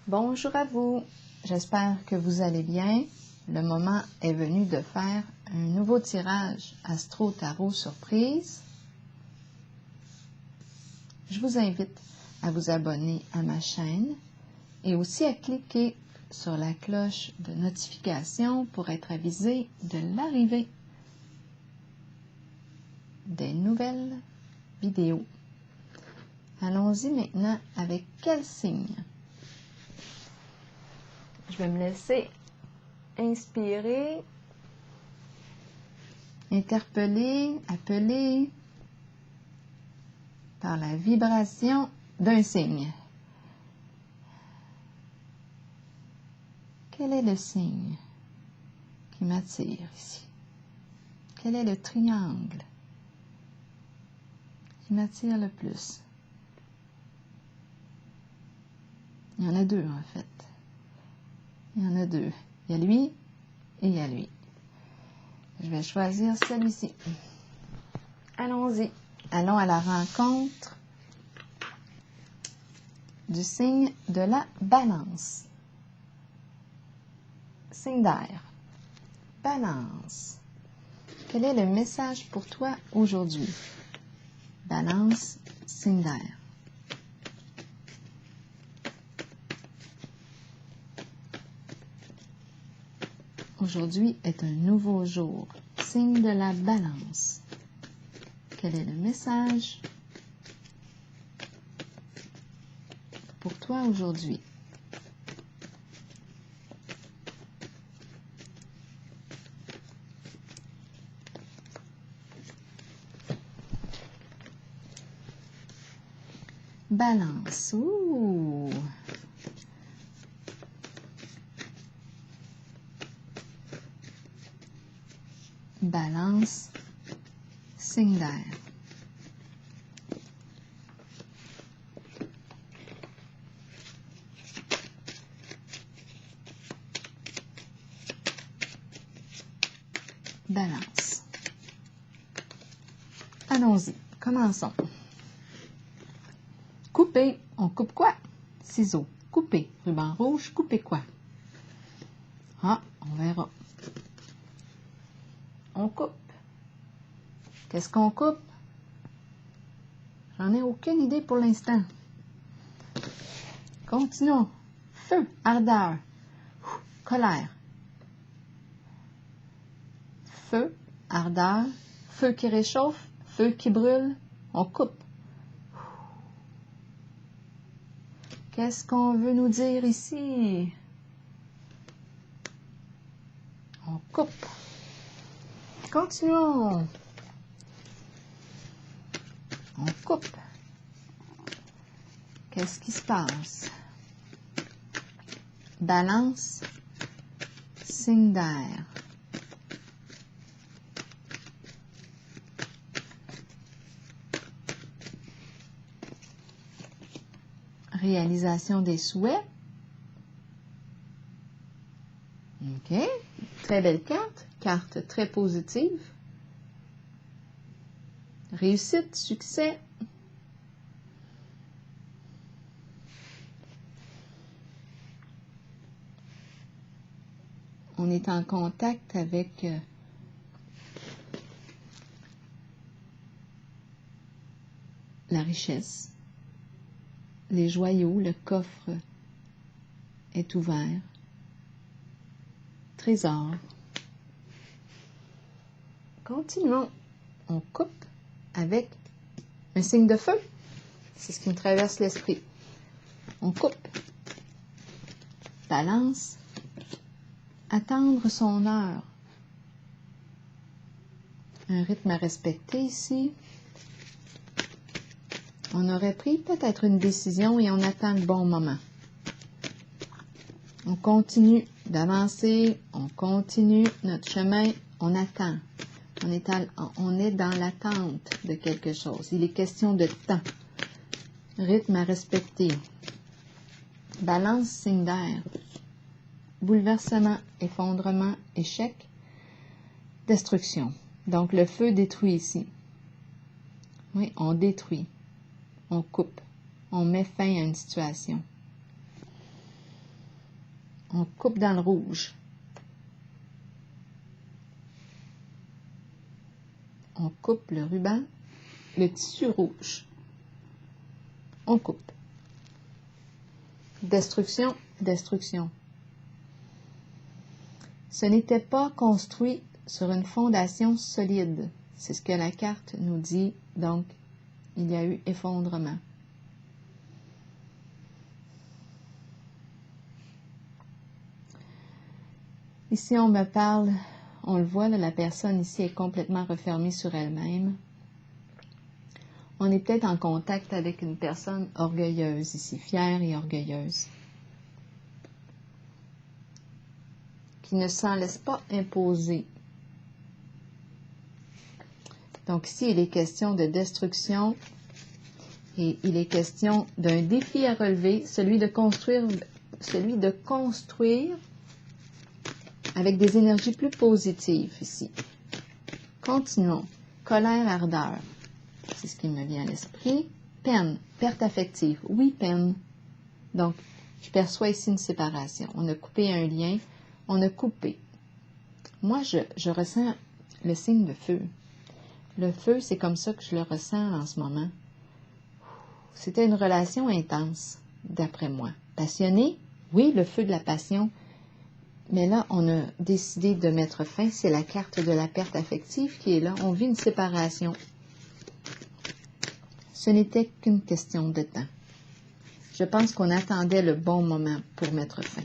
Bonjour à vous, j'espère que vous allez bien. Le moment est venu de faire un nouveau tirage Astro Tarot Surprise. Je vous invite à vous abonner à ma chaîne et aussi à cliquer sur la cloche de notification pour être avisé de l'arrivée des nouvelles vidéos. Allons-y maintenant avec quel signe? Je vais me laisser inspirer, interpeller, appeler par la vibration d'un signe. Quel est le signe qui m'attire ici? Quel est le triangle qui m'attire le plus? Il y en a deux en fait. Il y en a deux. Il y a lui et il y a lui. Je vais choisir celui-ci. Allons-y. Allons à la rencontre du signe de la Balance. Signe d'air. Balance. Quel est le message pour toi aujourd'hui? Balance, signe d'air. Aujourd'hui est un nouveau jour. Signe de la Balance. Quel est le message pour toi aujourd'hui? Balance. Ouh! Balance, signe d'air. Balance. Allons-y, commençons. Couper, on coupe quoi? Ciseaux. Couper. Ruban rouge, couper quoi? Ah, on verra. On coupe. Qu'est-ce qu'on coupe? J'en ai aucune idée pour l'instant. Continuons. Feu, ardeur, colère. Feu, ardeur, feu qui réchauffe, feu qui brûle. On coupe. Qu'est-ce qu'on veut nous dire ici? On coupe. Continuons. On coupe. Qu'est-ce qui se passe? Balance, signe d'air. Réalisation des souhaits. OK. Très belle carte. Carte très positive. Réussite, succès. On est en contact avec la richesse. Les joyaux, le coffre est ouvert. Trésor. Continuons. On coupe avec un signe de feu. C'est ce qui me traverse l'esprit. On coupe. Balance. Attendre son heure. Un rythme à respecter ici. On aurait pris peut-être une décision et on attend le bon moment. On continue d'avancer, on continue notre chemin, on attend. On est dans l'attente de quelque chose. Il est question de temps. Rythme à respecter. Balance, signe d'air. Bouleversement, effondrement, échec, destruction. Donc le feu détruit ici. Oui, on détruit. On coupe. On met fin à une situation. On coupe dans le rouge. On coupe le ruban, le tissu rouge. On coupe. Destruction, destruction. Ce n'était pas construit sur une fondation solide. C'est ce que la carte nous dit. Donc, il y a eu effondrement. Ici, on me parle, on le voit, là, la personne ici est complètement refermée sur elle-même. On est peut-être en contact avec une personne orgueilleuse ici, fière et orgueilleuse, qui ne s'en laisse pas imposer. Donc ici, il est question de destruction et il est question d'un défi à relever, celui de construire avec des énergies plus positives ici. Continuons. Colère, ardeur. C'est ce qui me vient à l'esprit. Peine, perte affective. Oui, peine. Donc, je perçois ici une séparation. On a coupé un lien. On a coupé. Moi, je ressens le signe de feu. Le feu, c'est comme ça que je le ressens en ce moment. C'était une relation intense, d'après moi. Passionnée? Oui, le feu de la passion. Mais là, on a décidé de mettre fin. C'est la carte de la perte affective qui est là. On vit une séparation. Ce n'était qu'une question de temps. Je pense qu'on attendait le bon moment pour mettre fin.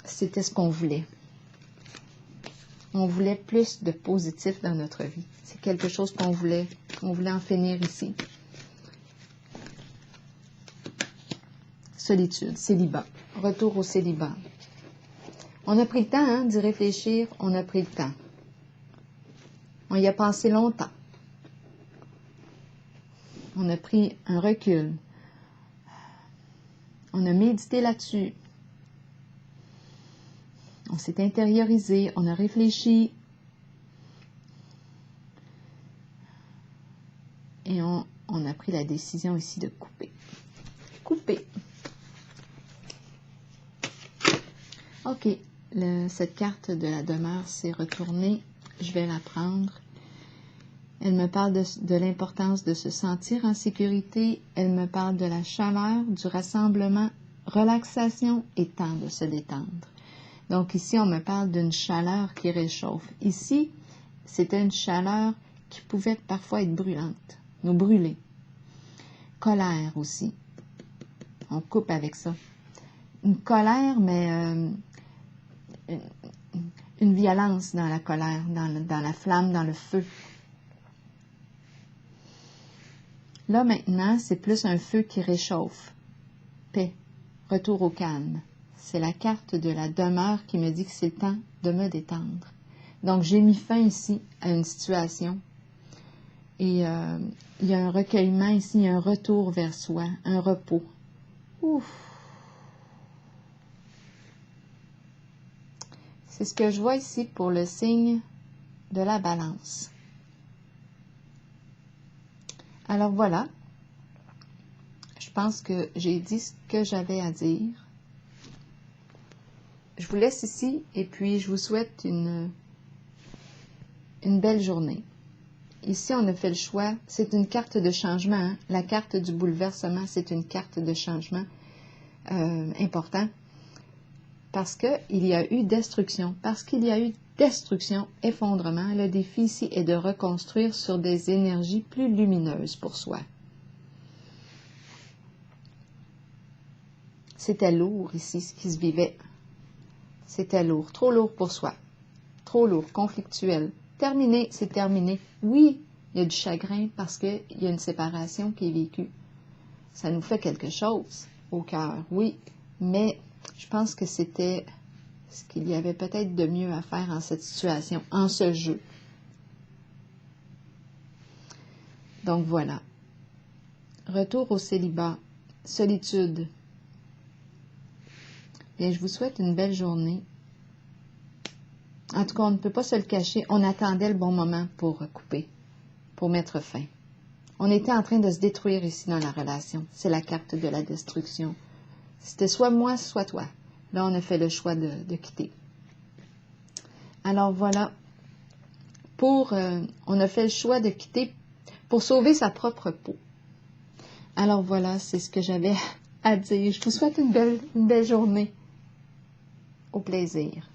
C'était ce qu'on voulait. On voulait plus de positif dans notre vie. C'est quelque chose qu'on voulait en finir ici. Solitude, célibat. Retour au célibat. On a pris le temps d'y réfléchir, on a pris le temps. On y a pensé longtemps. On a pris un recul. On a médité là-dessus. On s'est intériorisé, on a réfléchi. Et on a pris la décision ici de couper. Couper. OK. Cette carte de la demeure s'est retournée. Je vais la prendre. Elle me parle de l'importance de se sentir en sécurité. Elle me parle de la chaleur, du rassemblement, relaxation et temps de se détendre. Donc ici, on me parle d'une chaleur qui réchauffe. Ici, c'était une chaleur qui pouvait parfois être brûlante, nous brûler. Colère aussi. On coupe avec ça. Une colère, mais une violence dans la colère, dans la flamme, dans le feu. Là, maintenant, c'est plus un feu qui réchauffe. Paix. Retour au calme. C'est la carte de la demeure qui me dit que c'est le temps de me détendre. Donc, j'ai mis fin ici à une situation. Et il y a un recueillement ici, un retour vers soi, un repos. Ouf! C'est ce que je vois ici pour le signe de la balance. Alors voilà, je pense que j'ai dit ce que j'avais à dire. Je vous laisse ici et puis je vous souhaite une belle journée. Ici, on a fait le choix, c'est une carte de changement. La carte du bouleversement, c'est une carte de changement important. Parce qu'il y a eu destruction. Parce qu'il y a eu destruction, effondrement. Le défi ici est de reconstruire sur des énergies plus lumineuses pour soi. C'était lourd ici, ce qui se vivait. C'était lourd, trop lourd pour soi. Trop lourd, conflictuel. Terminé, c'est terminé. Oui, il y a du chagrin parce qu'il y a une séparation qui est vécue. Ça nous fait quelque chose au cœur, oui, mais je pense que c'était ce qu'il y avait peut-être de mieux à faire en cette situation, en ce jeu. Donc voilà. Retour au célibat, solitude. Bien, je vous souhaite une belle journée. En tout cas, on ne peut pas se le cacher. On attendait le bon moment pour couper, pour mettre fin. On était en train de se détruire ici dans la relation. C'est la carte de la destruction. C'était soit moi, soit toi. Là, on a fait le choix de quitter. Alors voilà, on a fait le choix de quitter pour sauver sa propre peau. Alors voilà, c'est ce que j'avais à dire. Je vous souhaite une belle journée. Au plaisir.